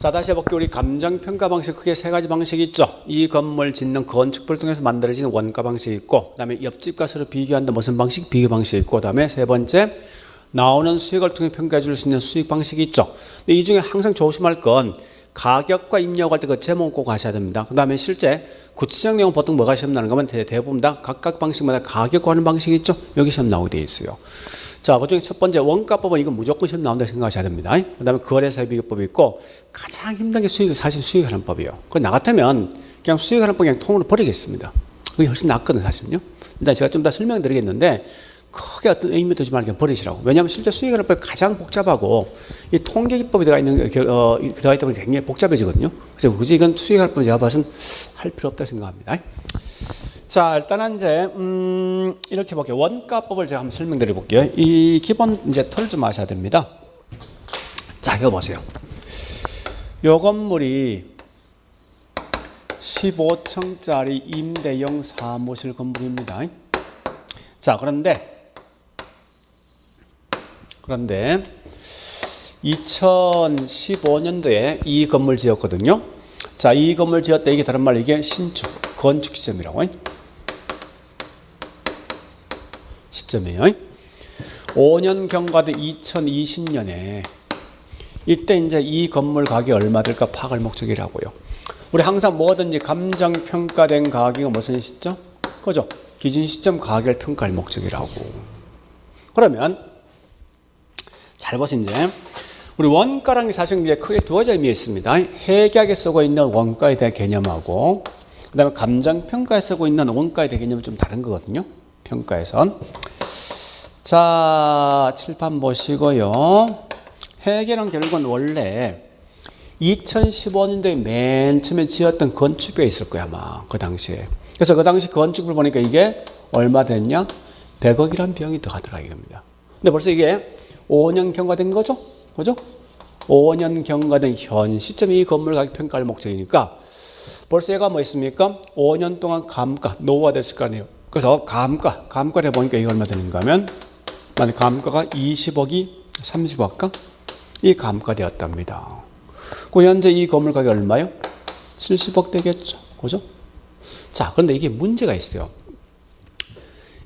자, 다시 해볼게요. 우리 감정평가 방식 크게 세 가지 방식이 있죠. 이 건물 짓는 건축법을 통해서 만들어진 원가 방식이 있고, 그 다음에 옆집과 서로 비교한다 무슨 방식? 비교 방식이 있고, 그 다음에 세 번째 나오는 수익을 통해 평가해 줄 수 있는 수익 방식이 있죠. 근데 이 중에 항상 조심할 건 가격과 입력할 때 그 제목 꼭 아셔야 됩니다. 그 다음에 실제 구체적 내용 보통 뭐가 시험 나는 거면 대부분 다 각각 방식마다 가격과 하는 방식이 있죠. 여기 시험 나오게 되어 있어요. 자, 그중에 첫 번째 원가법은 이건 무조건 시험 나온다고 생각하셔야 됩니다. 그 다음에 거래사의 비교법이 있고, 가장 힘든 게 사실 수익하는 법이에요. 나 같으면 그냥 수익하는 법 그냥 통으로 버리겠습니다. 그게 훨씬 낫거든 사실은요. 일단 제가 좀 더 설명드리겠는데 크게 어떤 의미 두지 말고 그냥 버리시라고. 왜냐하면 실제 수익하는 법이 가장 복잡하고 이 통계기법이 들어가 있는 들어가 있다 보니 굉장히 복잡해지거든요. 그래서 굳이 이건 수익하는 법 제가 봐서는 할 필요 없다 생각합니다. 자, 일단은 이제 이렇게 볼게요. 원가법을 제가 한번 설명드려 볼게요. 이 기본 이제 틀 좀 아셔야 됩니다. 자, 이거 보세요. 요 건물이 15층짜리 임대형 사무실 건물입니다. 자, 그런데 2015년도에 이 건물 지었거든요. 자, 이 건물 지었다 이게 다른 말로 이게 신축 건축 시점이라고. 시점이에요. 5년 경과된 2020년에 이때 이제 이 건물 가격이 얼마 들까 파악할 목적이라고요. 우리 항상 뭐든지 감정 평가된 가격은 무슨 시점? 그죠? 기준 시점 가격을 평가할 목적이라고. 그러면 잘 보세요. 이제 우리 원가라는 게 사실 이제 크게 두 가지 의미가 있습니다. 회계학에 쓰고 있는 원가에 대한 개념하고, 그다음에 감정 평가에 쓰고 있는 원가에 대한 개념은 좀 다른 거거든요. 평가에선. 자, 칠판 보시고요. 회계는 결국은 원래 2015년도에 맨 처음에 지었던 건축비가 있을 거야, 아마 그 당시에. 그래서 그 당시 건축비를 보니까 이게 얼마 됐냐? 100억이라는 비용이 들어가더라 이겁니다. 근데 벌써 이게 5년 경과된 거죠? 그죠? 5년 경과된 현 시점이 이 건물 가격 평가할 목적이니까 벌써 얘가 뭐 있습니까? 5년 동안 감가, 노후화 됐을 거 아니에요. 그래서 감가를 해보니까 이게 얼마 되는가 하면, 만약 감가가 20억이 30억가? 이 감가되었답니다. 그 현재 이 건물 가격이 얼마요? 70억 되겠죠. 그죠? 자, 그런데 이게 문제가 있어요.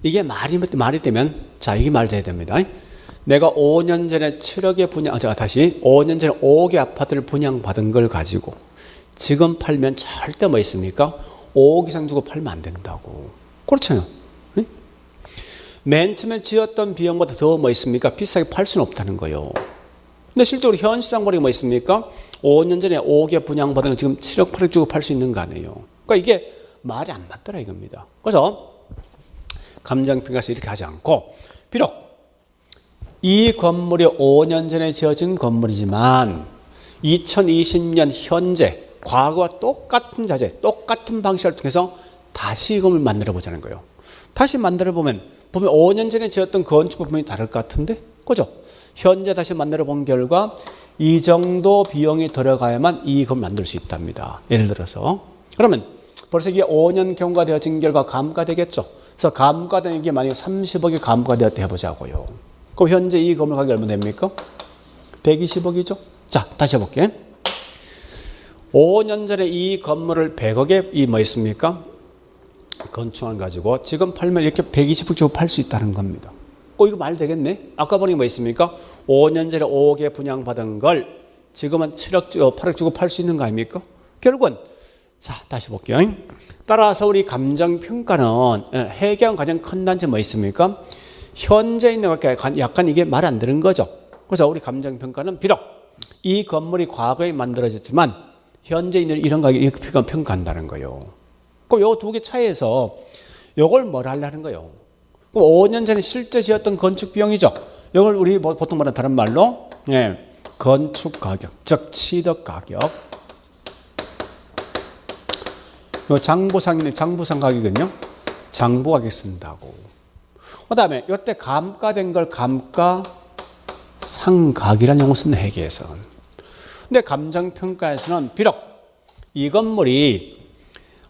이게 말이 되면, 자, 이게 말 돼야 됩니다. 내가 5년 전에 7억에 5년 전에 5억의 아파트를 분양받은 걸 가지고 지금 팔면 절대 뭐 있습니까? 5억 이상 주고 팔면 안 된다고. 그렇잖아요. 맨 처음에 지었던 비용보다 더 뭐 있습니까? 비싸게 팔 수는 없다는 거예요. 근데 실제로 현 시장 거래가 뭐 있습니까? 5년 전에 5억에 분양받은 걸 지금 7억 8억 주고 팔 수 있는 거 아니에요. 그러니까 이게 말이 안 맞더라 이겁니다. 그래서 감정평가에서 이렇게 하지 않고, 비록 이 건물이 5년 전에 지어진 건물이지만 2020년 현재 과거와 똑같은 자재, 똑같은 방식을 통해서 다시 이 건물을 만들어 보자는 거예요. 다시 만들어 보면 5년 전에 지었던 건축 부분이 다를 것 같은데, 그죠? 현재 다시 만들어 본 결과 이 정도 비용이 들어가야만 이 건물을 만들 수 있답니다. 예를 들어서. 그러면 벌써 이게 5년 경과되어진 결과 감가되겠죠. 그래서 감가된 이게 만약에 30억이 감가되었다 해보자고요. 그럼 현재 이 건물 가격이 얼마 됩니까? 120억이죠. 자, 다시 해볼게요. 5년 전에 이 건물을 100억에 이 뭐 있습니까? 건축을 가지고 지금 팔면 이렇게 120억 주고 팔 수 있다는 겁니다. 이거 말 되겠네? 아까 보니 뭐 있습니까? 5년 전에 5억에 분양받은 걸 지금은 7억, 8억 주고 팔 수 있는 거 아닙니까? 결국은, 자, 다시 볼게요. 따라서 우리 감정평가는 회계학 가장 큰 단체 뭐 있습니까? 현재 있는 것 약간 이게 말 안 되는 거죠. 그래서 우리 감정평가는 비록 이 건물이 과거에 만들어졌지만 현재 있는 이런 가격 이렇게 평가한다는 거예요. 그럼 요 두 개 차이에서 요걸 뭘 하려는 거예요? 그럼 5년 전에 실제 지었던 건축 비용이죠. 이걸 우리 보통 말하는 다른 말로 건축 가격, 즉 취득 가격. 요 장부상 가격은요, 장부 가격 쓴다고. 그다음에 이때 감가된 걸 감가상각이라는 용어 쓰는 회계에서는. 근데 감정평가에서는 비록 이 건물이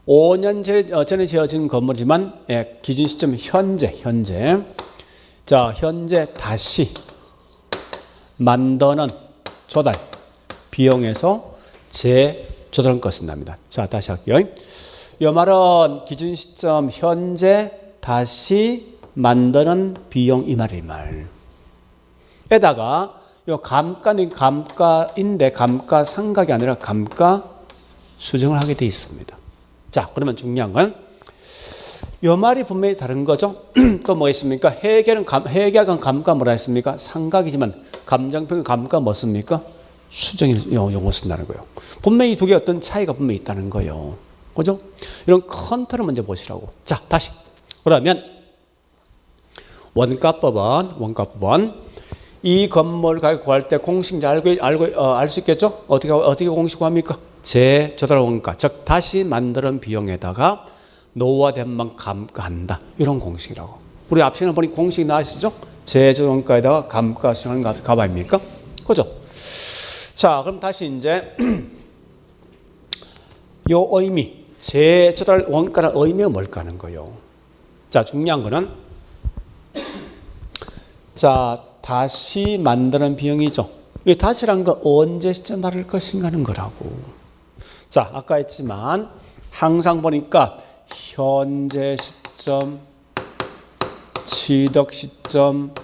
5년 전에 지어진 건물이지만 기준 시점 현재 자, 현재 다시 만드는 조달 비용에서 재조달원가 쓴답니다. 자, 다시 할게요. 이 말은 기준 시점 현재 다시 만드는 비용 이 말 이 말. 에다가 요 감가는 감가인데 감가상각이 아니라 감가수정을 하게 돼 있습니다. 자, 그러면 중요한 건 요 말이 분명히 다른 거죠. 또 뭐 있습니까? 회계학은 감가 뭐라 했습니까? 상각이지만 감정평가 감가 뭐 씁니까? 수정이 요거 쓴다는 거예요. 분명히 두 개 어떤 차이가 분명히 있다는 거예요. 그죠? 이런 컨트롤 먼저 보시라고. 자, 다시. 그러면 원가법은 이 건물 가격 구할 때 공식 알 수 있겠죠? 어떻게 공식 구합니까? 재조달 원가, 즉 다시 만드는 비용에다가 노후화된 만큼 감가한다. 이런 공식이라고. 우리 앞 시간에 보니 공식 나시죠? 재조달 원가에다가 감가 수정하는 값 아닙니까? 그죠? 자, 그럼 다시 이제 요 의미, 재조달 원가의 의미가 뭘까 하는 거예요. 자, 중요한 거는 자, 다시 만드는 비용이죠. 이 다시란 거 언제 시점 말할 것인가 하는 거라고. 자, 아까 했지만 항상 보니까 현재 시점, 취득 시점,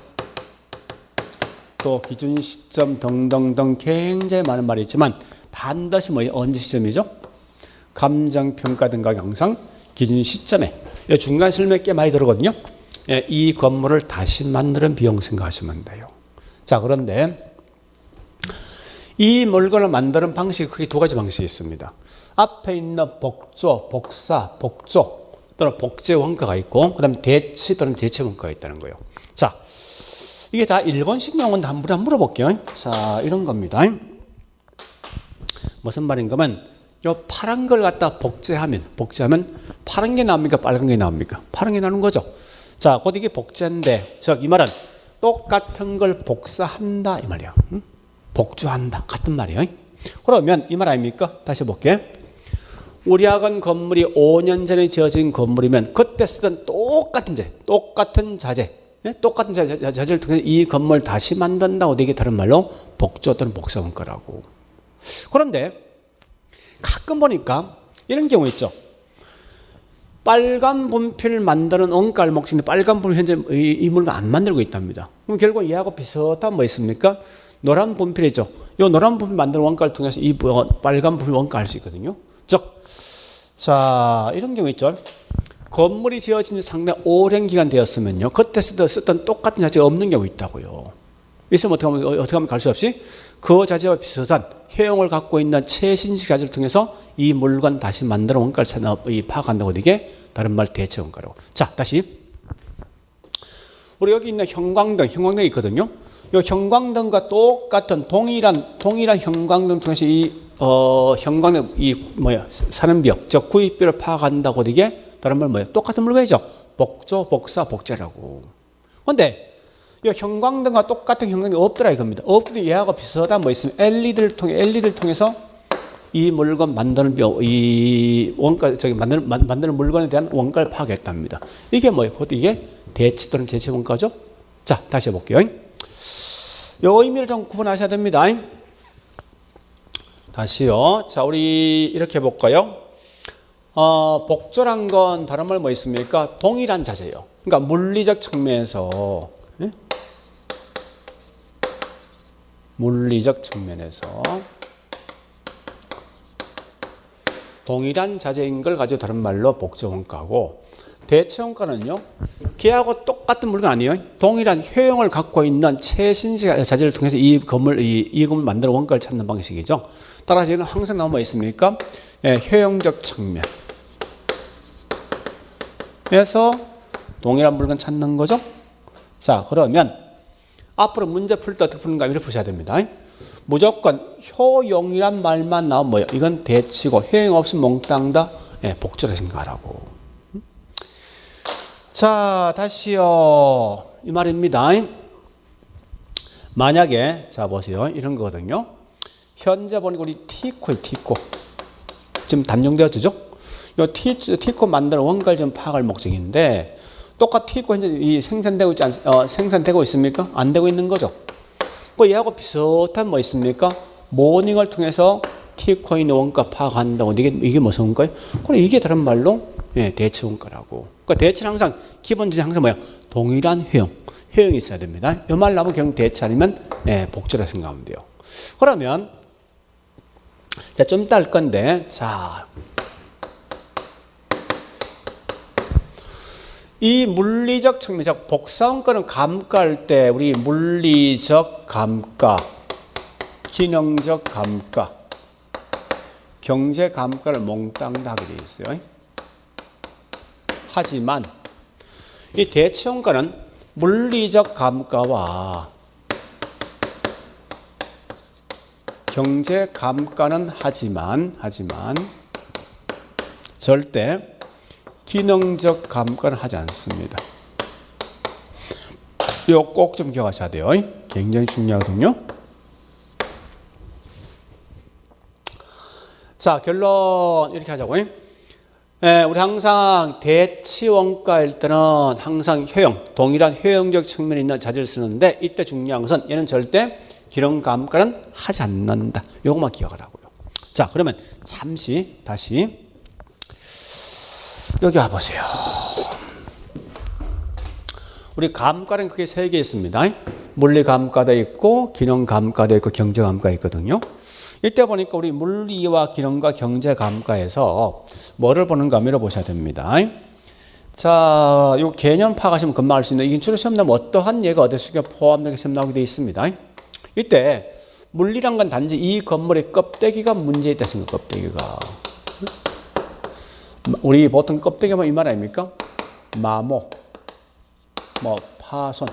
또 기준 시점 등등등 굉장히 많은 말이 있지만 반드시 뭐 언제 시점이죠? 감정평가 등과 항상 기준 시점에 중간 설명이 꽤 많이 들어거든요. 이 건물을 다시 만드는 비용 생각하시면 돼요. 자, 그런데 이 물건을 만드는 방식이 크게 두 가지 방식이 있습니다. 앞에 있는 복조, 복사, 복조 또는 복제 원가가 있고 그 다음에 대치 또는 대체 원가가 있다는 거예요. 자, 이게 다 일본식 용어인데 한번 물어볼게요. 자, 이런 겁니다. 무슨 말인가 하면 요 파란 걸 갖다 복제하면 파란 게 나옵니까? 빨간 게 나옵니까? 파란 게 나오는 거죠. 자, 곧 이게 복제인데, 즉 이 말은 똑같은 걸 복사한다 이 말이야. 복주한다 같은 말이에요. 그러면 이 말 아닙니까? 다시 볼게. 우리 학원 건물이 5년 전에 지어진 건물이면 그때 쓰던 똑같은 자재, 똑같은 자재를 통해서 이 건물 다시 만든다고 되게 다른 말로 복조 또는 복사한 거라고. 그런데 가끔 보니까 이런 경우 있죠. 빨간 분필을 만드는 원가를 목적인데 빨간 분필 현재 이 물건 안 만들고 있답니다. 그럼 결국 얘하고 비슷한 뭐 있습니까? 노란 분필이죠. 이 노란 분필 만드는 원가를 통해서 이 빨간 분필 원가 알 수 있거든요. 즉, 자, 이런 경우 있죠. 건물이 지어진 지 상당히 오랜 기간 되었으면요. 그때 쓰던 똑같은 자재가 없는 경우 있다고요. 있으면 어떻게 하면 갈 수 없이 그 자재와 비슷한 효용을 갖고 있는 최신식 자재를 통해서 이 물건 다시 만드는 원가를 파악한다고 이게 다른 말 대체 원가라고. 자, 다시 우리 여기 있는 형광등이 있거든요. 이 형광등과 똑같은 동일한 형광등 통해서 이 형광등 사는비용, 즉 구입비를 파악한다고 이게 다른 말 뭐예요? 똑같은 물건이죠. 복조, 복사, 복제라고. 그런데 이 형광등과 똑같은 형광등이 없더라 이겁니다. 없더니 얘하고 비슷한 뭐 있으면 LED를 통해서 이 물건 만드는 이 원가 만드는 물건에 대한 원가를 파악했답니다. 이게 뭐예요? 이게 대치 또는 대체 원가죠. 자, 다시 해볼게요. 이 의미를 좀 구분하셔야 됩니다. 다시요. 자, 우리 이렇게 해볼까요? 복조란 건 다른 말 뭐 있습니까? 동일한 자재예요. 그러니까 물리적 측면에서 동일한 자재인 걸 가지고 다른 말로 복조 원가고, 대체 원가는요, 걔하고 똑같은 물건 아니에요. 동일한 효용을 갖고 있는 최신식 자재를 통해서 이 건물 만드는 원가를 찾는 방식이죠. 따라서 이는 항상 나와 있습니까? 효용적 측면에서 동일한 물건 찾는 거죠. 자, 그러면 앞으로 문제 풀 때 어떻게 푸는가 이렇게 푸셔야 됩니다. 무조건 효용이란 말만 나오면 뭐예요? 이건 대치고 효용 없으면 몽땅 다 복조라 생각하라고. 자, 다시요. 이 말입니다. 만약에 자 보세요. 이런 거거든요. 현재 보니까 우리 T코 지금 단종되어지죠? 이 T코 만드는 원가를 좀 파악할 목적인데 똑같이 T코 현재 생산되고 있지 생산되고 있습니까? 안 되고 있는 거죠. 그 얘하고 비슷한 뭐 있습니까? 모닝을 통해서 T코인의 원가 파악한다고 이게 무슨 원가요? 그래 이게 다른 말로 대체 원가라고. 그러니까 대체는 항상 기본적인 항상 뭐야? 동일한 회용이 있어야 됩니다. 이 말 나오면 그냥 대체 아니면 복제라 생각하면 돼요. 그러면 자, 좀 이따 할 건데 자. 이 물리적 측면적 복사원가는 감가할 때 우리 물리적 감가, 기능적 감가, 경제 감가를 몽땅 다 하게 되어 있어요. 하지만 이 대체원가는 물리적 감가와 경제 감가는 하지만 절대 기능적 감가는 하지 않습니다. 이거 꼭 좀 기억하셔야 돼요. 굉장히 중요하거든요. 자, 결론 이렇게 하자고. 우리 항상 대치원가일 때는 항상 동일한 효용적 측면이 있는 자재를 쓰는데 이때 중요한 것은 얘는 절대 기능 감가는 하지 않는다. 이것만 기억하라고요. 자, 그러면 잠시 다시 여기 와보세요. 우리 감가는 크게 세 개 있습니다. 물리 감가도 있고 기능 감가도 있고 경제 감가 있거든요. 이때 보니까 우리 물리와 기능과 경제 감가에서 뭐를 보는가 밀어보셔야 됩니다. 자, 요 개념 파악하시면 금방 알 수 있는, 이게 주로 시험 나면 어떠한 예가 어디 속에 포함되게 시험 나오게 되어 있습니다. 이때 물리란 건 단지 이 건물의 껍데기가 문제있다 생각, 껍데기가. 우리 보통 껍데기만 이 말 아닙니까? 마모, 뭐 파손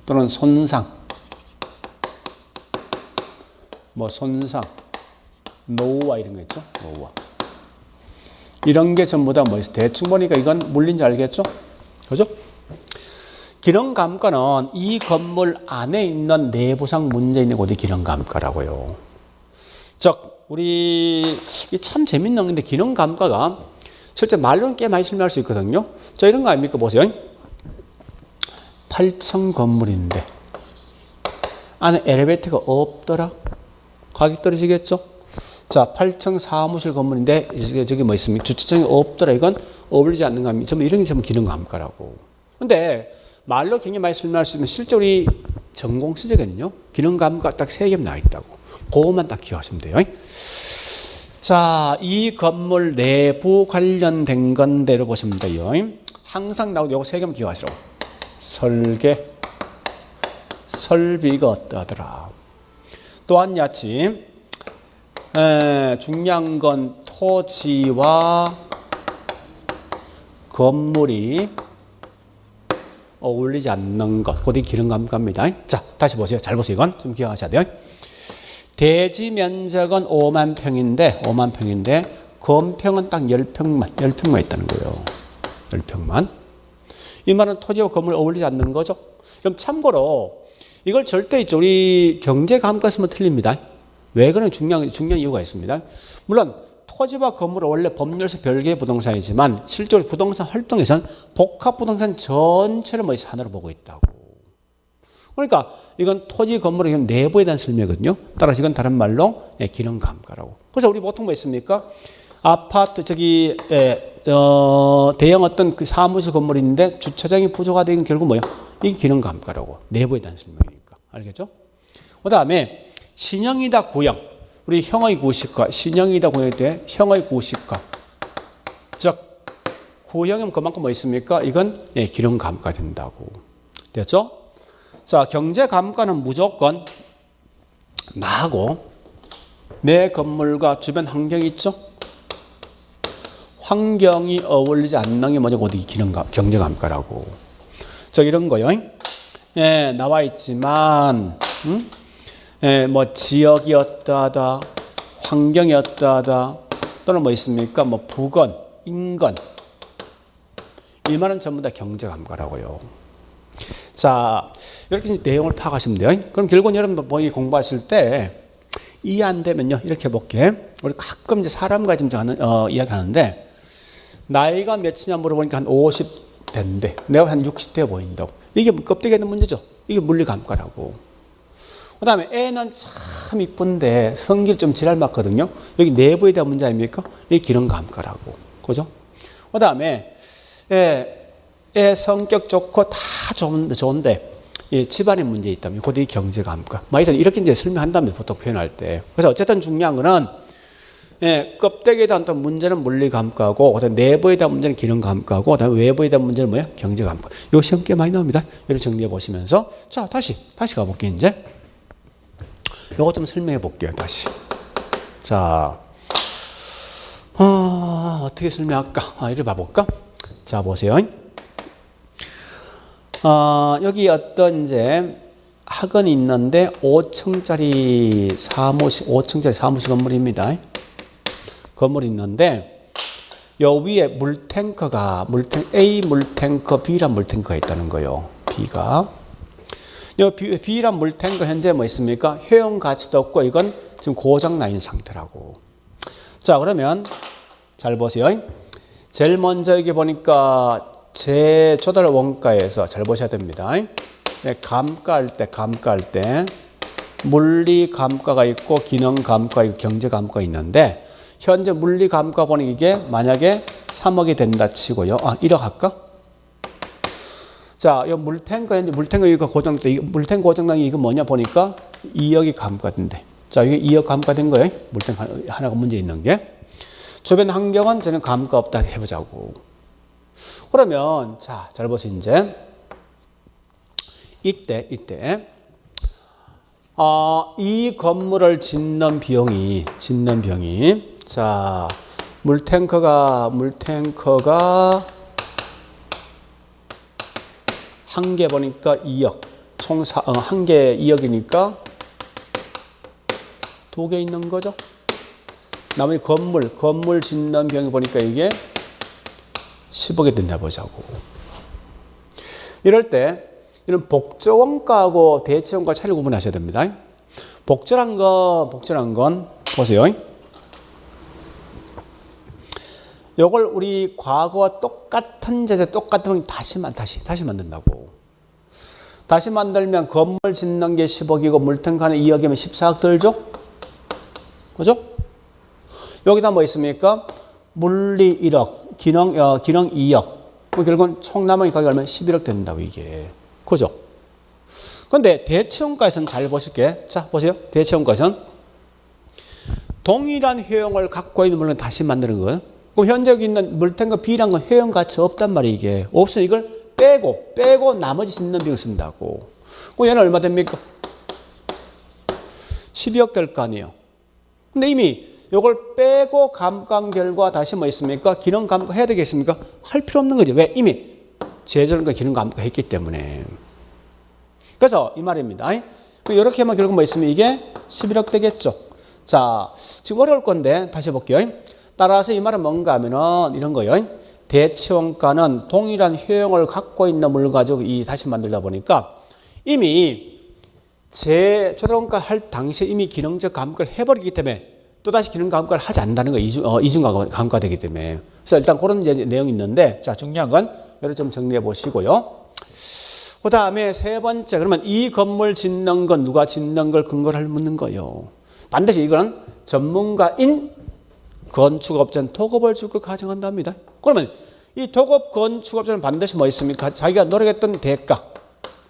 또는 손상, 뭐 손상, 노후화 이런 거 있죠? 노후화. 이런 게 전부 다 뭐 있어? 대충 보니까 이건 물리인지 알겠죠? 그죠? 기능 감가는 이 건물 안에 있는 내부상 문제 있는 곳이 기능 감가라고요. 즉 우리 참 재밌는 건데 기능 감가가 실제 말로는 꽤 많이 설명할 수 있거든요. 자, 이런 거 아닙니까? 보세요. 8층 건물인데 안에 엘리베이터가 없더라. 가격 떨어지겠죠? 자, 8층 사무실 건물인데 저기 뭐 있습니까? 주차장이 없더라. 이건 어울리지 않는 거 아닙니까? 전부 이런 게 전부 기능 감가라고. 근데 말로 굉장히 많이 설명할 수 있는 실제 우리 전공 수제거든요. 기능 감가 딱 3개 나와 있다고. 그것만 딱 기억하시면 돼요. 자, 이 건물 내부 관련된 건대로 보시면 돼요. 항상 나오고 요거 3개만 기억하시라고. 설계, 설비가 어떠하더라. 또한 야치 중요한 건 토지와 건물이 어울리지 않는 것. 그것이 기능 감가입니다. 자, 다시 보세요. 잘 보세요. 이건 좀 기억하셔야 돼요. 대지 면적은 5만 평인데 건평은 딱 10평만 있다는 거예요. 10평만. 이 말은 토지와 건물이 어울리지 않는 거죠. 그럼 참고로 이걸 절대 있죠. 우리 경제 감가 쓰면 틀립니다. 왜 그런 중요한 이유가 있습니다. 물론 토지와 건물은 원래 법률에서 별개의 부동산이지만 실제로 부동산 활동에서는 복합 부동산 전체를 뭐 하나로 보고 있다고. 그러니까 이건 토지 건물의 내부에 대한 설명이거든요. 따라서 이건 다른 말로 기능 감가라고. 그래서 우리 보통 뭐 있습니까? 아파트 대형 어떤 그 사무실 건물인데 주차장이 부족하다는 결국 뭐예요? 이게 기능 감가라고. 내부에 대한 설명이니까. 알겠죠? 그다음에 신형이다 구형. 우리 형의 구식과 신형이다 구형일 때 형의 구식과. 즉 구형이면 그만큼 뭐 있습니까? 이건 기능 감가 된다고. 됐죠? 자, 경제 감가는 무조건 나하고 내 건물과 주변 환경이 있죠? 환경이 어울리지 않는 게 뭐냐? 어디 경제 감가라고. 자, 이런 거요. 나와 있지만, 뭐 지역이 어떠하다, 환경이 어떠하다, 또는 뭐 있습니까? 뭐 부건, 인건. 이 말은 전부 다 경제 감가라고요. 자, 이렇게 내용을 파악하시면 돼요. 그럼 결국은 여러분 뭐 공부하실 때 이해 안 되면요, 이렇게 해볼게. 우리 가끔 이제 사람과 좀 이야기하는데 나이가 몇이냐 물어보니까 한 50대인데 내가 한 60대 보인다고. 이게 껍데기에 있는 문제죠. 이게 물리 감가라고. 그 다음에 애는 참 이쁜데 성질 좀 지랄 맞거든요. 여기 내부에 대한 문제 아닙니까? 이 기능 감가라고. 그죠? 그 다음에 애 성격 좋고 다 좋은데 집안에 문제 있다면 그것도 이 경제 감가. 이렇게 이제 설명한다면 보통 표현할 때. 그래서 어쨌든 중요한 거는 껍데기에 대한 또 문제는 물리 감가고, 그다음 내부에 대한 문제는 기능 감가고, 그다음 외부에 대한 문제는 뭐야? 경제 감가. 요 시험 꽤 많이 나옵니다. 이렇게 정리해 보시면서 자 다시 가볼게요. 이제 요거 좀 설명해 볼게요. 다시. 자, 어떻게 설명할까? 이를 봐볼까? 자 보세요. 여기 어떤 이제 학원이 있는데 5층짜리 사무실 건물입니다. 건물이 있는데 요 위에 물탱커가 A 물탱커, B란 물탱커가 있다는 거예요. B가. 요 B란 물탱커 현재 뭐 있습니까? 효용 가치도 없고 이건 지금 고장 나 있는 상태라고. 자, 그러면 잘 보세요. 제일 먼저 여기 보니까 제조달 원가에서 잘 보셔야 됩니다. 감가할 때 물리 감가가 있고 기능 감가 있고 경제 감가가 있는데 현재 물리 감가 보니 이게 만약에 3억이 된다 치고요. 1억 할까? 자, 이 물탱커 현재 물탱커 이거 물탱커 고장난 이거 뭐냐 보니까 2억이 감가된대. 자, 이게 2억 감가된 거예요. 물탱커 하나가 문제 있는 게. 주변 환경은 저는 감가 없다 해보자고. 그러면 자, 잘 보세요. 이제 이때 이 건물을 짓는 비용이 자 물탱커가 한 개 보니까 2억 총 한 개 2억이니까 두 개 있는 거죠. 나머지 건물 짓는 비용이 보니까 이게 10억이 된다 보자고. 이럴 때 이런 복저원가하고 대체원가 차이를 구분하셔야 됩니다. 복절한 건 보세요. 요걸 우리 과거와 똑같은 제재 똑같은 다시 만든다고. 다시 만들면 건물 짓는 게 10억이고 물탱크는 2억이면 14억 들죠? 그죠? 여기다 뭐 있습니까? 물리 1억, 기능 2억. 결국은 총 남은 가격이 얼마나 11억 된다고 이게. 그죠? 근데 대체원가에서는 잘 보실게. 자, 보세요. 대체원가에서는 동일한 효용을 갖고 있는 물건 다시 만드는 거예요. 그럼 현재 여기 있는 물탱크 B란 건 효용 가치 없단 말이에요, 이게. 없으면 이걸 빼고 나머지 짓는 비용 쓴다고. 그럼 얘는 얼마 됩니까? 12억 될 거 아니에요. 근데 이미 이걸 빼고 감가한 결과 다시 뭐 있습니까? 기능 감가 해야 되겠습니까? 할 필요 없는 거죠. 왜? 이미 제조는 기능 감가 했기 때문에. 그래서 이 말입니다. 이렇게만 결국 뭐 있으면 이게 11억 되겠죠. 자, 지금 어려울 건데 다시 볼게요. 따라서 이 말은 뭔가 하면은 이런 거예요. 대체원가는 동일한 효용을 갖고 있는 물 가지고 다시 만들다 보니까 이미 제조원가 할 당시에 이미 기능적 감가를 해버리기 때문에 또다시 기능 감가를 하지 않는다는 거예요. 이중 감가되기 때문에. 그래서 일단 그런 내용이 있는데, 자, 중요한 건 이를 좀 정리해 보시고요. 그 다음에 세 번째, 그러면 이 건물 짓는 건 누가 짓는 걸 근거를 묻는 거예요. 반드시 이거는 전문가인 건축업자는 도급을 줄 걸 가정한답니다. 그러면 이 도급 건축업자는 반드시 뭐 있습니까? 자기가 노력했던 대가,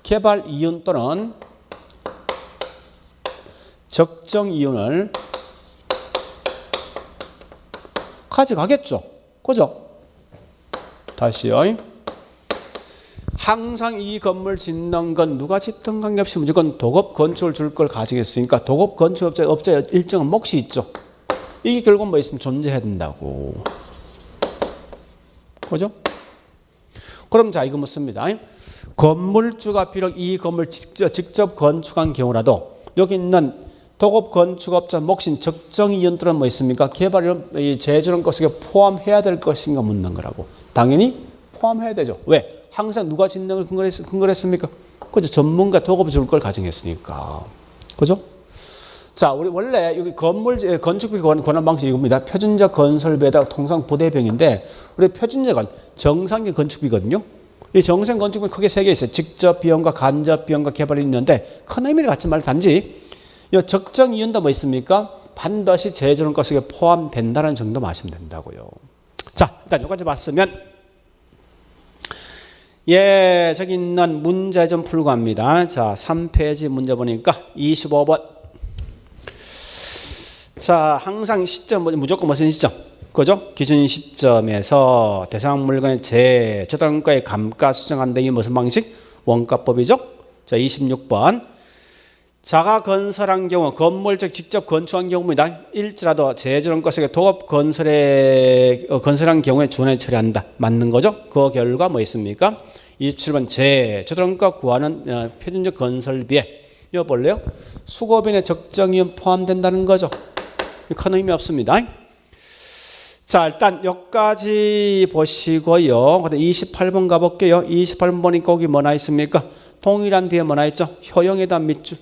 개발 이윤 또는 적정 이윤을 가져가겠죠. 그죠? 다시요. 항상 이 건물 짓는 건 누가 짓든 관계없이 무조건 도급 건축을 줄 걸 가지겠으니까 도급 건축업자의 일정한 몫이 있죠. 이게 결국 뭐 있으면 존재해야 된다고. 그죠? 그럼 자, 이거 묻습니다. 건물주가 비록 이 건물 직접 건축한 경우라도 여기 있는 도급 건축업자 몫인 적정 이윤들은 뭐 있습니까? 개발이론 제조는 것에 포함해야 될 것인가 묻는 거라고. 당연히 포함해야 되죠. 왜? 항상 누가 짓는 걸 근거를 했습니까? 그죠? 전문가 도급을 줄 걸 가정했으니까. 그죠? 자, 우리 원래 여기 건축비 권한 방식이 이겁니다. 표준적 건설비에다가 통상 부대비용인데, 우리 표준적은 정상의 건축비거든요. 이 정생 건축은 크게 세 개 있어요. 직접 비용과 간접 비용과 개발이 있는데 큰 의미를 갖지 말고 단지 이 적정 이윤도 뭐 있습니까? 반드시 재조정가 속에 포함된다는 정도만 아시면 된다고요. 자, 일단 여기까지 봤으면 예, 저기 있는 문제 좀 풀고 합니다. 자, 3페이지 문제 보니까 25번. 자, 항상 시점, 무조건 무슨 시점? 그죠? 기준 시점에서 대상 물건의 재조정가의 감가 수정한다. 이게 무슨 방식? 원가법이죠? 자, 26번. 자가 건설한 경우, 건물적 직접 건축한 경우입니다. 일지라도 재조정가 속에 도급 건설한 경우에 준해 처리한다. 맞는 거죠? 그 결과 뭐 있습니까? 27번 재조정가 구하는 표준적 건설비에 이거 볼래요? 수고비의 적정이윤 포함된다는 거죠. 큰 의미 없습니다. 자, 일단 여기까지 보시고요. 28번 가볼게요. 28번 보니까 거기 뭐나 있습니까? 동일한 뒤에 뭐나 있죠? 효용에다 밑줄.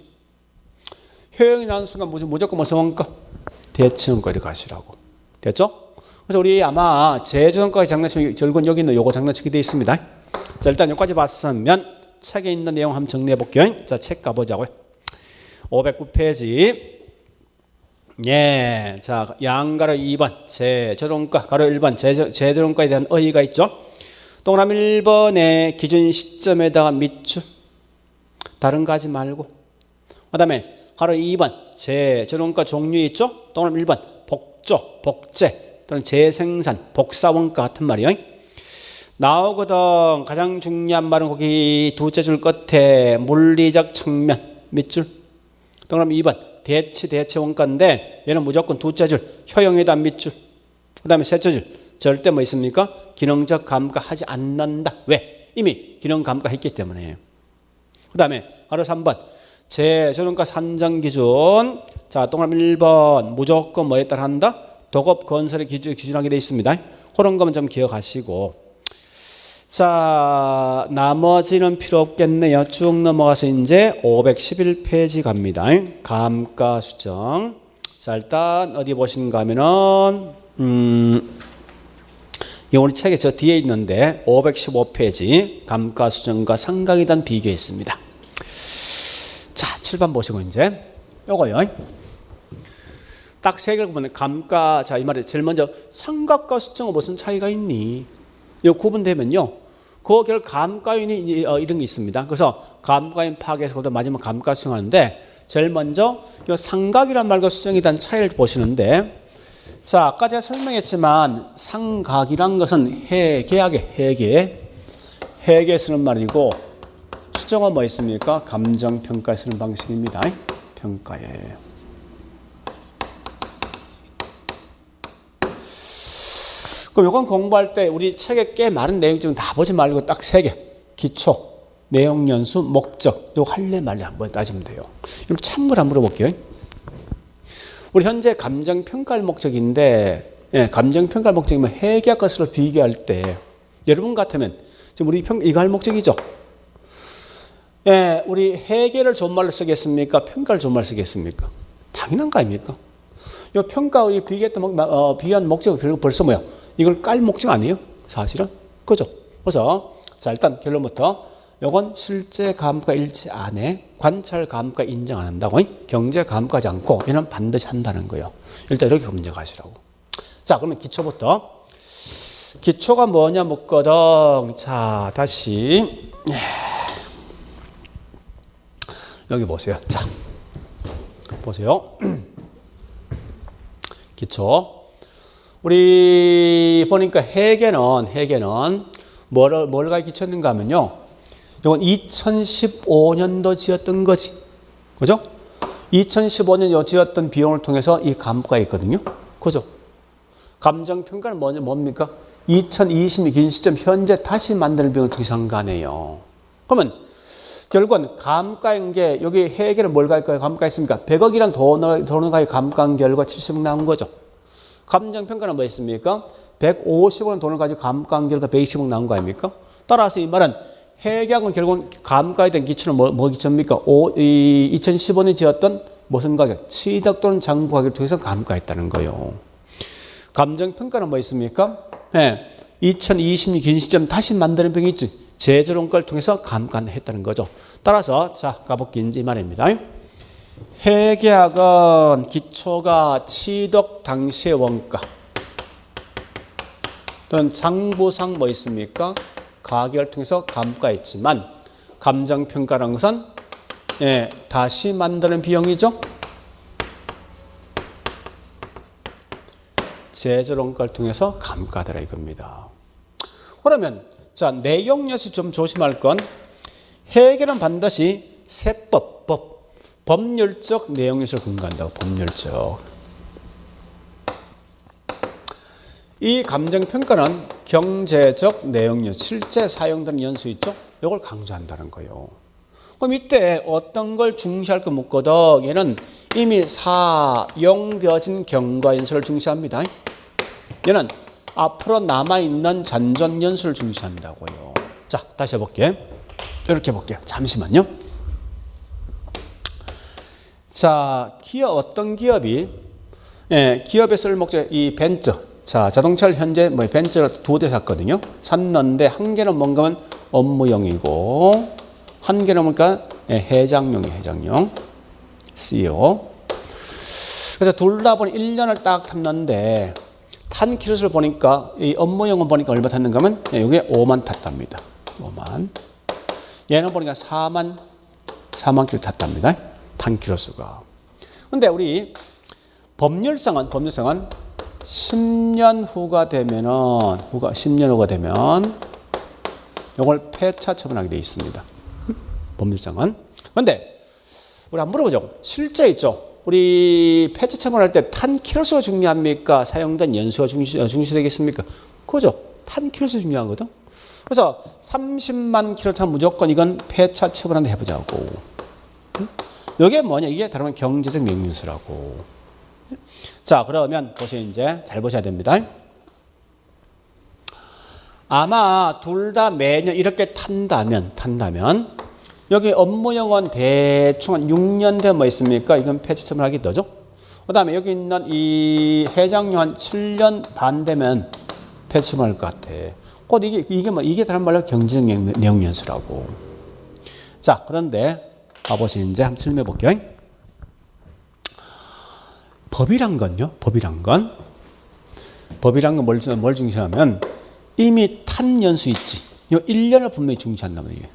효용이 나는 순간 무조건 무슨 원가? 대칭원가를 가시라고. 됐죠? 그래서 우리 아마 재조정가의 장난치면 결국은 여기 있는 요거 장난치게 되어 있습니다. 자, 일단 여기까지 봤으면 책에 있는 내용 한번 정리해 볼게요. 자, 책 가보자고요. 509페이지. 예, 자, 양가로 2번 재조정가, 가로 1번 재조정가에 대한 의의가 있죠. 동그라미 1번의 기준 시점에다가 밑줄, 다른 거 하지 말고. 그 다음에 가로 2번 재조정가 종류 있죠. 동그라미 1번 복조, 복제 또는 재생산, 복사원가 같은 말이에요. 나오거든. 가장 중요한 말은 거기 두째 줄 끝에 물리적 측면 밑줄. 동그라미 2번 대체 원가인데 얘는 무조건 두째 줄 효용에다 밑줄. 그 다음에 셋째 줄 절대 뭐 있습니까? 기능적 감가하지 않는다. 왜? 이미 기능 감가했기 때문에. 그 다음에 바로 3번 재조정가 산정 기준. 자, 동그라미 1번 무조건 뭐에 따라 한다? 도급 건설의 기준하게 되어 있습니다. 그런 거만 좀 기억하시고. 자, 나머지는 필요 없겠네요. 쭉 넘어가서 이제 511페이지 갑니다. 감가 수정. 자, 일단 어디 보시는가 하면은 이 우리 책에 저 뒤에 있는데 515페이지 감가 수정과 상각에 대한 비교에 있습니다. 자, 7번 보시고 이제 요거요. 딱 세 개를 보면 감가. 자, 이 말이 제일 먼저 상각과 수정은 무슨 차이가 있니? 요 구분되면요. 그 결 감가인이 이런 게 있습니다. 그래서 감가인 파악에서 그것도 마지막 감가 수정하는데 제일 먼저 이 상각이란 말과 수정에 대한 차이를 보시는데, 자, 아까 제가 설명했지만 상각이란 것은 해계에 쓰는 말이고 수정은 뭐 있습니까? 감정평가에 쓰는 방식입니다. 평가에. 그럼 이건 공부할 때 우리 책에 꽤 많은 내용 좀 다 보지 말고 딱 세 개. 기초, 내용 연수, 목적. 이거 할래 말래 한번 따지면 돼요. 그럼 참고로 한번 물어볼게요. 우리 현재 감정평가할 목적인데, 예, 감정평가할 목적이면 해계학 것으로 비교할 때 여러분 같으면 지금 우리 이거 할 목적이죠. 예, 우리 해계를 좋은 말로 쓰겠습니까? 평가를 좋은 말로 쓰겠습니까? 당연한 거 아닙니까? 이 평가의 비교한 목적은 결국 벌써 뭐야? 이걸 깔 목적 아니에요? 사실은? 그죠? 그래서 자, 일단 결론부터 이건 실제 감가 일치 안 해. 관찰 감가 인정 안 한다고. 경제 감가하지 않고 얘는 반드시 한다는 거예요. 일단 이렇게 문제 가시라고. 자, 그러면 기초부터. 기초가 뭐냐 묻거든. 자, 다시 여기 보세요. 자, 보세요. 기초. 우리 보니까 해계는 뭘가 기초했는가 하면요. 이건 2015년도 지었던 거지. 그죠? 2015년 지었던 비용을 통해서 이 감가가 있거든요. 그죠? 감정평가는 뭡니까? 2020년 긴 시점 현재 다시 만드는 비용을 통해서 한 거 아니에요. 그러면 결국은 감가인 게 여기 해계를 뭘 갈까요? 감가했습니까? 100억이란 돈을 가지고 감가한 결과 70억 나온 거죠. 감정평가는 뭐 했습니까? 150원 돈을 가지고 감가한 결과 120억 나온 거 아닙니까? 따라서 이 말은 해계학은 결국 감가에 대한 기초는 뭐 기초입니까? 2015년에 지었던 무슨 가격? 취득 또는 장부 가격을 통해서 감가했다는 거예요. 감정평가는 뭐 있습니까? 네, 2020년 긴 시점 다시 만드는 병이 있지. 제재론가를 통해서 감가했다는 거죠. 따라서 자 가볼게 이 말입니다. 회계학은 기초가 취득 당시의 원가 또는 장부상 뭐 있습니까? 가격을 통해서 감가했지만 감정평가라는 것은 다시 만드는 비용이죠. 제재론가를 통해서 감가하더라 이겁니다. 그러면 자 내용요소 좀 조심할 건 회계는 반드시 세법, 법률적 내용요소를 근거한다고. 법률적. 이 감정평가는 경제적 내용요소, 실제 사용되는 연수 있죠? 이걸 강조한다는 거예요. 그럼 이때 어떤 걸 중시할 거 묻거든. 얘는 이미 사용되어진 경과 연수를 중시합니다. 얘는 앞으로 남아있는 잔존 연수를 중시한다고요. 자, 다시 해볼게. 이렇게 해볼게요. 잠시만요. 자, 기업, 어떤 기업이, 기업에 쓸 목적, 이 벤츠. 자, 자동차를 현재 뭐 벤츠를 2대 샀거든요. 샀는데 한 개는 뭔가면 업무용이고, 한 개는 뭔가 해장용이에요, 해장용. CEO. 그래서 둘 다 보니 1년을 딱 탔는데, 탄 키로수를 보니까 이 업무용은 보니까 얼마 탔는가 하면 이게 5만 탔답니다. 5만. 얘는 보니까 4만 킬로 탔답니다. 탄 키로수가. 근데 우리 법률상은 10년 후가 되면은 10년 후가 되면 이걸 폐차 처분하게 되어 있습니다. 법률상은. 근데 우리 한번 물어보죠. 실제 있죠. 우리 폐차 처분할 때 탄 키로수가 중요합니까? 사용된 연수가 중시되겠습니까? 그죠? 탄 키로수 중요하거든. 그래서 30만 킬로 타면 무조건 이건 폐차 처분한다 해보자고. 이게 뭐냐? 이게 다른 경제적 명령수라고. 자, 그러면 보세요. 이제 잘 보셔야 됩니다. 아마 둘 다 매년 이렇게 탄다면 여기 업무용은 대충 한 6년 되면 뭐 있습니까? 이건 폐차 처분하기 더죠. 그 다음에 여기 있는 이 해장용 한 7년 반 되면 폐차 처분할 것 같아. 곧 이게 다른 말로 경제적 내용 연수라고. 자, 그런데 봐보세요. 이제 한번 설명해 볼게요. 법이란 건요. 법이란 건 뭘 중시하면 이미 탄 연수 있지. 요 1년을 분명히 중시한단 말이에요.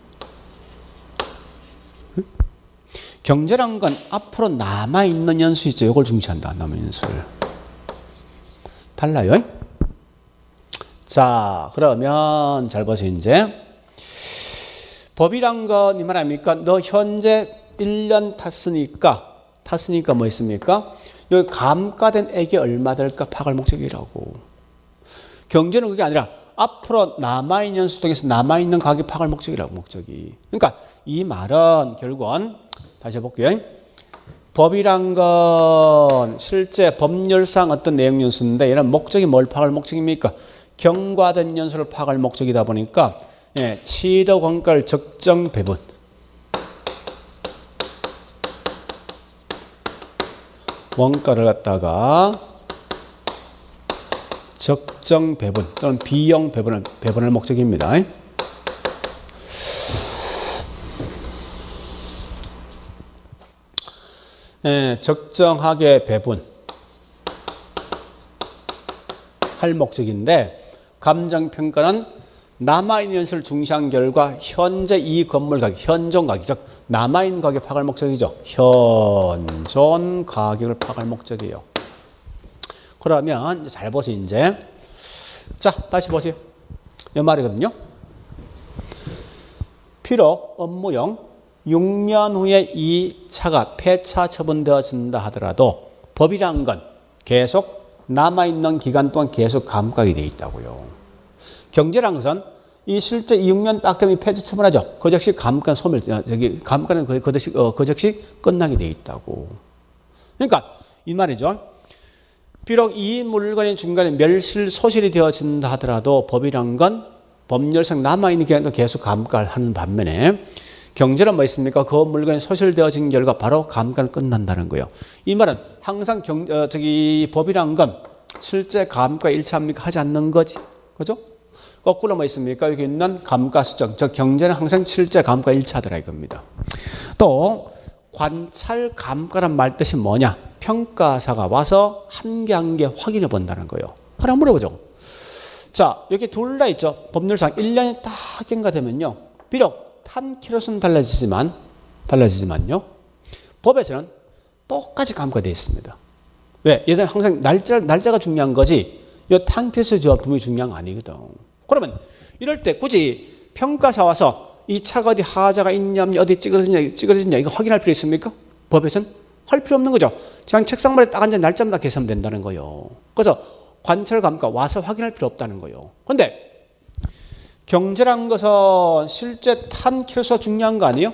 경제란 건 앞으로 남아있는 연수 있죠. 이걸 중시한다. 남아있는 연수를. 달라요. 자, 그러면 잘 보세요. 이제 법이란 건 이 말 아닙니까? 너 현재 1년 탔으니까 뭐 있습니까? 여기 감가된 액이 얼마 될까 파악할 목적이라고. 경제는 그게 아니라 앞으로 남아있는 연수 통해서 남아있는 가격 파악할 목적이라고. 목적이. 그러니까 이 말은 결국은 다시 해볼게요. 법이란 건 실제 법률상 어떤 내용 연수인데 얘는 목적이 뭘 파악할 목적입니까? 경과된 연수를 파악할 목적이다 보니까 취득 원가를 적정 배분. 원가를 갖다가 적정 배분 또는 비용 배분할 목적입니다. 적정하게 배분할 목적인데 감정평가는 남아있는 연수를 중시한 결과 현재 이 건물 가격, 현존 가격, 즉 남아있는 가격 파악할 목적이죠. 현존 가격을 파악할 목적이에요. 그러면 이제 잘 보세요. 이제 자 다시 보세요. 이 말이거든요. 비록 업무용 6년 후에 이 차가 폐차 처분되어진다 하더라도 법이란 건 계속 남아있는 기간 동안 계속 감가하게 되어 있다고요. 경제란 것은 이 실제 6년 딱 되면 폐차 처분하죠. 그 즉시 감가는 감가는 그 즉시 끝나게 되어 있다고. 그러니까 이 말이죠. 비록 이 물건이 중간에 멸실, 소실이 되어진다 하더라도 법이란 건 법률상 남아있는 기간도 계속 감가를 하는 반면에 경제는 뭐 있습니까? 그 물건이 소실되어진 결과 바로 감가는 끝난다는 거예요. 이 말은 항상 법이란 건 실제 감가 일치합니까? 하지 않는 거지. 그죠? 거꾸로 뭐 있습니까? 여기 있는 감가수정, 즉 경제는 항상 실제 감가 1차더라 이겁니다. 또 관찰 감가란 말 뜻이 뭐냐? 평가사가 와서 한 개 한 개 확인해 본다는 거예요. 하나 물어보죠. 자, 여기 둘 다 있죠. 법률상 1년이 딱 경과되면요. 비록 탄 키로수는 달라지지만요. 법에서는 똑같이 감가되어 있습니다. 왜? 얘는 항상 날짜가 중요한 거지. 이 탄 키로수 부분이 중요한 거 아니거든. 그러면 이럴 때 굳이 평가사 와서 이 차가 어디 하자가 있냐, 어디 찌그러졌냐 이거 확인할 필요 있습니까? 법에서는 할 필요 없는 거죠. 그냥 책상말에 딱 앉아 날짜만 다 계산하면 된다는 거예요. 그래서 관찰 감가 와서 확인할 필요 없다는 거예요. 그런데 경제란 것은 실제 탄 키로수가 중요한 거 아니에요?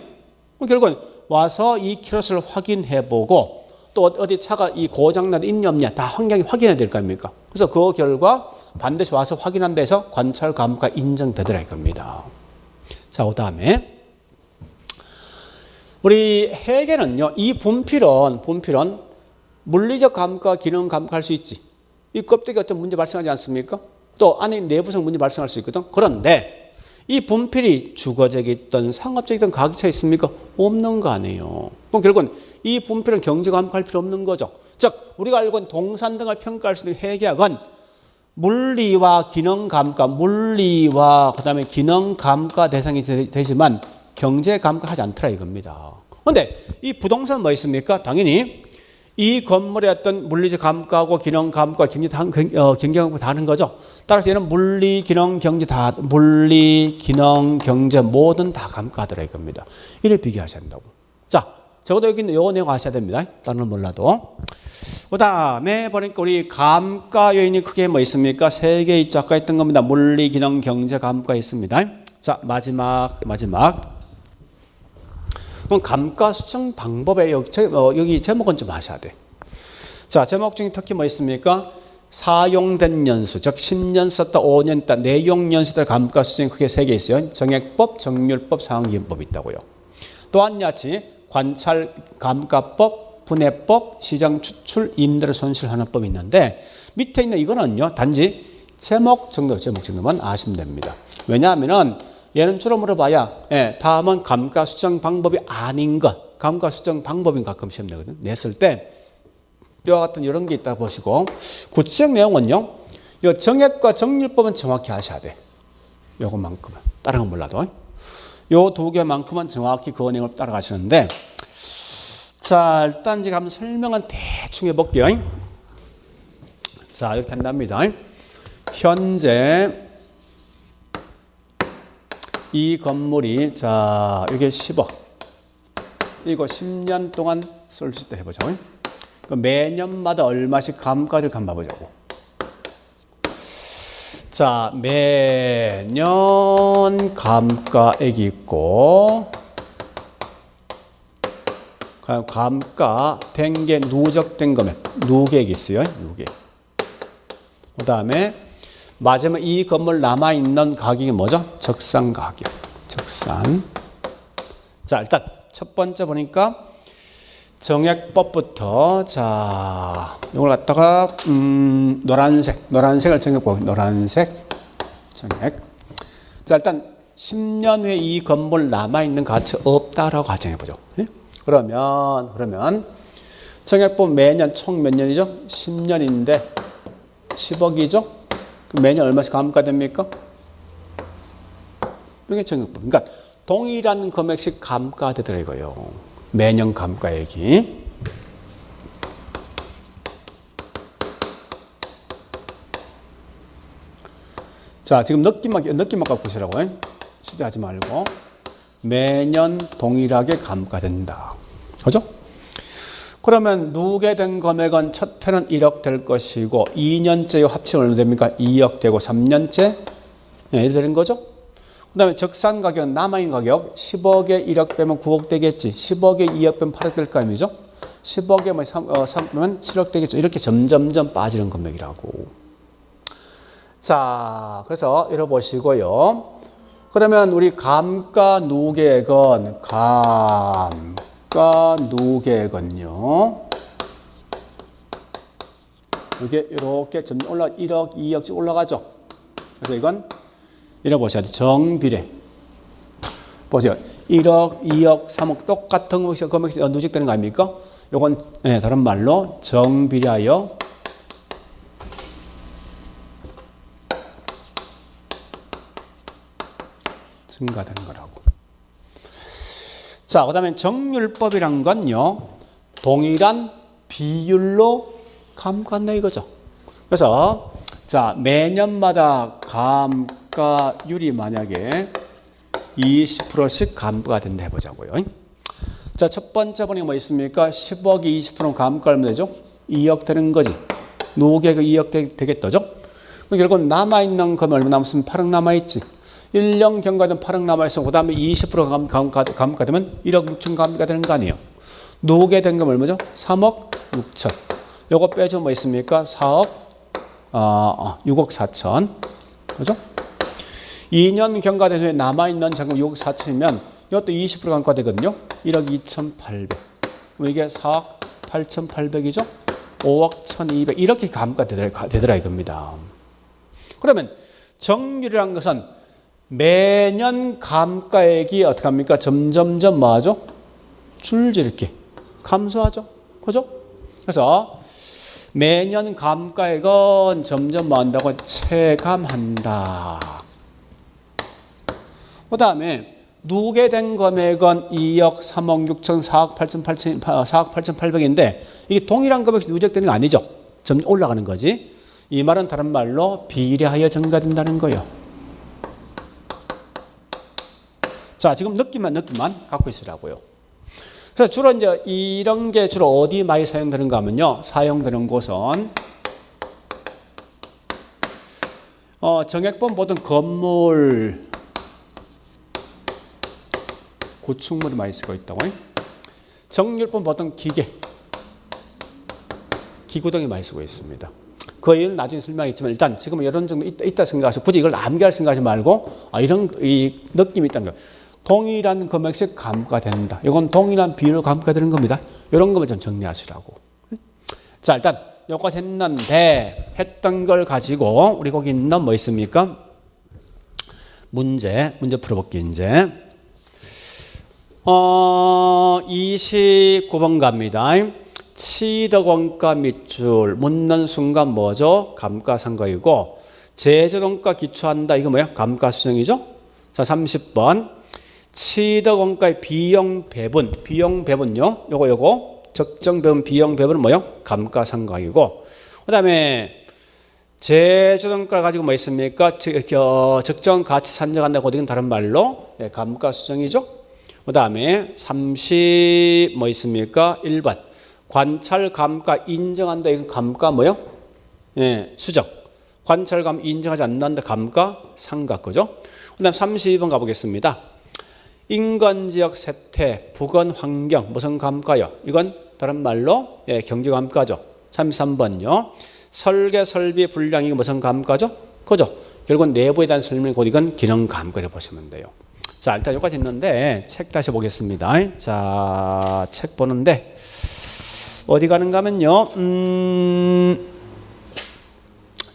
결국은 와서 이 키로수를 확인해보고 또 어디 차가 이 고장난 있냐 없냐 다 확인해야 될 거 아닙니까? 그래서 그 결과 반드시 와서 확인한 데서 관찰 감가 인정되더라 이겁니다. 자, 그 다음에 우리 회계는요, 이 분필은 물리적 감가, 기능 감가할 수 있지. 이 껍데기 어떤 문제 발생하지 않습니까? 또 안에 내부성 문제 발생할 수 있거든. 그런데 이 분필이 주거적이든 상업적이든 가격차 있습니까? 없는 거 아니에요. 그럼 결국은 이 분필은 경제 감가할 필요 없는 거죠. 즉 우리가 알고 있는 동산 등을 평가할 수 있는 회계학은 물리와 기능 감가, 물리와 그다음에 기능 감가 대상이 되지만 경제 감가하지 않더라 이겁니다. 그런데 이 부동산 뭐 있습니까? 당연히 이 건물의 어떤 물리적 감가하고 기능 감가, 경제 감가 다 하는 거죠. 따라서 얘는 물리, 기능, 경제 다 물리, 기능, 경제 모든 다 감가하더라 이겁니다. 이를 비교하셔야 된다고. 자, 적어도 여기 있는 요 내용 아셔야 됩니다. 다른 건 몰라도. 그 다음에 보니까 우리 감가 요인이 크게 뭐 있습니까? 세 개 있죠. 아까 했던 겁니다. 물리, 기능, 경제 감가 있습니다. 자, 마지막. 그럼 감가 수정 방법에 여기 제목은 좀 아셔야 돼. 자, 제목 중에 특히 뭐 있습니까? 사용된 연수, 즉 10년 썼다, 5년 있다, 내용 연수들 감가 수정이 크게 세 개 있어요. 정액법, 정률법, 상환기금법이 있다고요. 또한 같이 관찰 감가법, 분해법, 시장 추출, 임대료 손실하는 법이 있는데 밑에 있는 이거는요, 단지 제목 정도만 아시면 됩니다. 왜냐하면은 얘는 주로 물어봐야 다음은 감가 수정 방법이 아닌 것, 감가 수정 방법인 가끔 시험 내거든. 냈을 때 이와 같은 이런 게 있다 보시고 구체적 내용은요, 요 정액과 정률법은 정확히 아셔야 돼. 요것만큼은 다른 건 몰라도 요 두 개만큼은 정확히 그 내용을 따라가시는데, 자 일단 제가 한번 설명은 대충 해볼게요. 자 이렇게 한답니다. 현재 이 건물이 자 이게 10억, 이거 10년 동안 쓸 수 있다 해보죠. 매년마다 얼마씩 감가를 감봐보자고. 자 매년 감가액이 있고 감가 된 게 누적된 거면 누계액이 있어요. 누계. 그 다음에 마지막 이 건물 남아있는 가격이 뭐죠? 적산 가격. 적산. 자, 일단 첫 번째 보니까 정액법부터 자, 이걸 갖다가 노란색을 정액법. 노란색 정액. 자, 일단 10년 후에 이 건물 남아있는 가치 없다라고 가정해보죠. 그러면 정액법 매년 총 몇 년이죠? 10년인데 10억이죠? 매년 얼마씩 감가됩니까? 이게 정액법. 그러니까 동일한 금액씩 감가되더라 이거요. 매년 감가액이. 자, 지금 느낌만 갖고 보시라고. 실제 하지 말고. 매년 동일하게 감가된다. 그죠? 그러면 누계된 금액은 첫 해는 1억 될 것이고 2년째 합치면 얼마 됩니까? 2억 되고 3년째 1억 되는 거죠. 그 다음에 적산 가격은 남아있는 가격 10억에 1억 빼면 9억 되겠지. 10억에 2억 빼면 8억 될 거 아니죠? 10억에 뭐 3면 7억 되겠죠. 이렇게 점점점 빠지는 금액이라고. 자, 그래서 읽어보시고요. 그러면 우리 감가 누계액은 누계액은요. 이게 이렇게 점 1억, 2억씩 올라가죠. 그래서 이건 이라고 보셔야 돼. 정비례. 보세요. 1억, 2억, 3억 똑같은 금액이 누적되는 거 아닙니까? 요건 다른 말로 정비례하여 증가되는 거라고. 자, 그다음에 정률법이란 건요. 동일한 비율로 감가한다 이거죠. 그래서 자, 매년마다 감가율이 만약에 20%씩 감가가 된다 해보자고요. 자, 첫 번째 번이 뭐 있습니까? 10억이 20% 감가하면 되죠? 2억 되는 거지. 누계가 2억 되겠다죠? 결국 남아있는 금액 얼마 남았으면 8억 남아있지. 1년 경과된 8억 남아있어. 그 다음에 20% 감가되면 1억 6천 감가 되는 거 아니에요? 누계된 금 얼마죠? 3억 6천. 요거 빼주면 뭐 있습니까? 4억 6억 4천. 그죠? 2년 경과된 후에 남아있는 잔금 6억 4천이면 이것도 20% 감가되거든요. 1억 2,800. 그럼 이게 4억 8,800이죠? 5억 1,200. 이렇게 감가되더라 이겁니다. 그러면 정률이라는 것은 매년 감가액이 어떻게 합니까? 점점점 뭐하죠? 줄지 이렇게 감소하죠. 그죠? 그래서 매년 감가액은 점점 뭐 한다고? 체감한다. 그 다음에 누계된 금액은 2억, 3억 6천, 4억 8,800인데 이게 동일한 금액이 누적되는 거 아니죠? 점 올라가는 거지. 이 말은 다른 말로 비례하여 증가된다는 거예요. 자, 지금 느낌만 갖고 있으라고요. 그래서 주로 이제 이런 게 주로 어디 많이 사용되는가 하면요. 사용되는 곳은 정액본 보통 건물 구축물이 많이 쓰고 있다고. 정률본 보통 기구 등이 많이 쓰고 있습니다. 그 이유는 나중에 설명하겠지만 일단 지금 이런 정도 있다 생각하시고 굳이 이걸 암기할 생각하지 말고 이런 이 느낌이 있다는 거예요. 동일한 금액씩 감가된다. 이건 동일한 비율로 감가되는 겁니다. 이런 것만 좀 정리하시라고. 자, 일단 여기까지 했는데 했던 걸 가지고 우리 거기 있는 뭐 있습니까? 문제 풀어볼게요. 이제 29번 갑니다. 취득 원가 밑줄 묻는 순간 뭐죠? 감가상각이고 제조동가 기초한다. 이거 뭐야? 감가수정이죠? 자, 30번 취득 원가의 비용 배분. 비용 배분요. 요거 적정 배분 비용 배분은 뭐요? 감가상각이고 그다음에 제조동가를 가지고 뭐 있습니까? 적정 가치 산정한다고 이건 다른 말로 감가수정이죠. 그다음에 30 뭐 있습니까? 1번 관찰 감가 인정한다. 이건 감가 뭐요? 수정. 관찰감 인정하지 않는다. 감가 상각. 그죠? 그다음 32번 가보겠습니다. 인건지역 세태, 부건 환경, 무슨 감가요? 이건 다른 말로 경제감가죠. 33번요. 설계 설비 분량 이거 무슨 감가죠? 그죠? 결국 내부에 대한 설명 곧 이건 기능감가를 보시면 돼요. 자, 일단 여기까지 있는데 책 다시 보겠습니다. 자, 책 보는데 어디 가는가 하면요.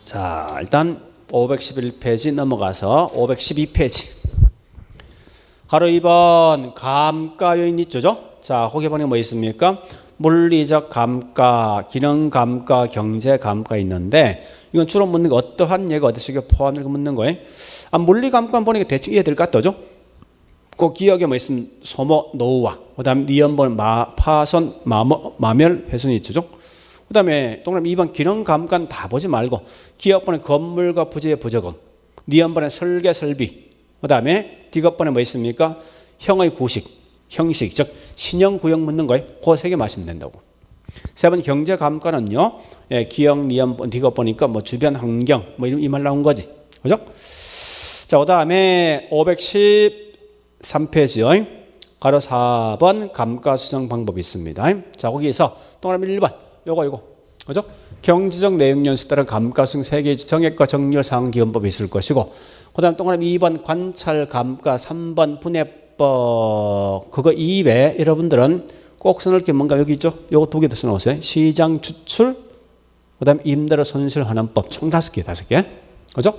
자, 일단 511페이지 넘어가서 512페이지. 바로 2번 감가 요인 있죠? 자, 거기 보면 뭐 있습니까? 물리적 감가, 기능 감가, 경제 감가 있는데 이건 주로 묻는 거 어떠한 예가 어디 속에 포함되고 묻는 거예요? 물리 감가 보니까 대충 이해될 것 같죠? 그 기억에 뭐 있으면 소모, 노후화, 그다음 니연본, 파손, 마멸, 훼손이 있죠? 그다음에 동그라미 2번 기능 감가는 다 보지 말고 기억번에 건물과 부지의 부적응, 니연번에 설계 설비, 그다음에 D급번에 뭐 있습니까? 형의 구식, 형식, 즉 신형 구형 묻는 거예요. 그 세 개 마시면 된다고. 3번 경제 감가는요. 기억, 니연번, D급번이니까 뭐 주변 환경 뭐 이 말 나온 거지. 그죠? 자, 그다음에 513페이지요. 가로 4번 감가 수정 방법이 있습니다. 자, 거기에서 동그라미 1번 요거 그죠? 경제적 내용 연수 따른 감가 수정 3개 정액과 정렬 상환 기원법이 있을 것이고 그다음 동그라미 2번 관찰 감가 3번 분해법 그거 이외에 여러분들은 꼭 써놓을 게 뭔가 여기 있죠? 요거 2개 더 써놓으세요. 시장 추출 그다음 임대료 손실 환원법 총 5개 그죠?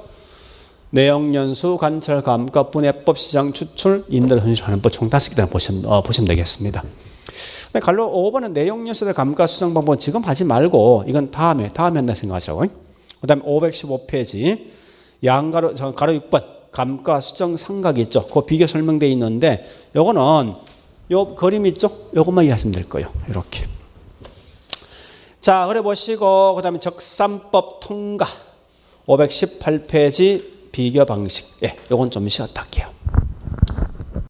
내역연수, 관찰, 감가, 분해법, 시장, 추출, 인들, 현실하는 법 총 5개 보시면 되겠습니다. 갈로 5번은 내역연수의 감가 수정 방법은 지금 하지 말고 이건 다음에 한다 생각하자고. 그 다음에 515페이지 양가로 가로 6번 감가 수정 상각이 있죠. 그 비교 설명되어 있는데 요거는 요 그림 있죠. 요것만 이해하시면 될 거예요. 이렇게. 자, 그래 보시고 그다음에 적산법 통과 518페이지 비교 방식. 예, 요건 좀 쉬었다 할게요.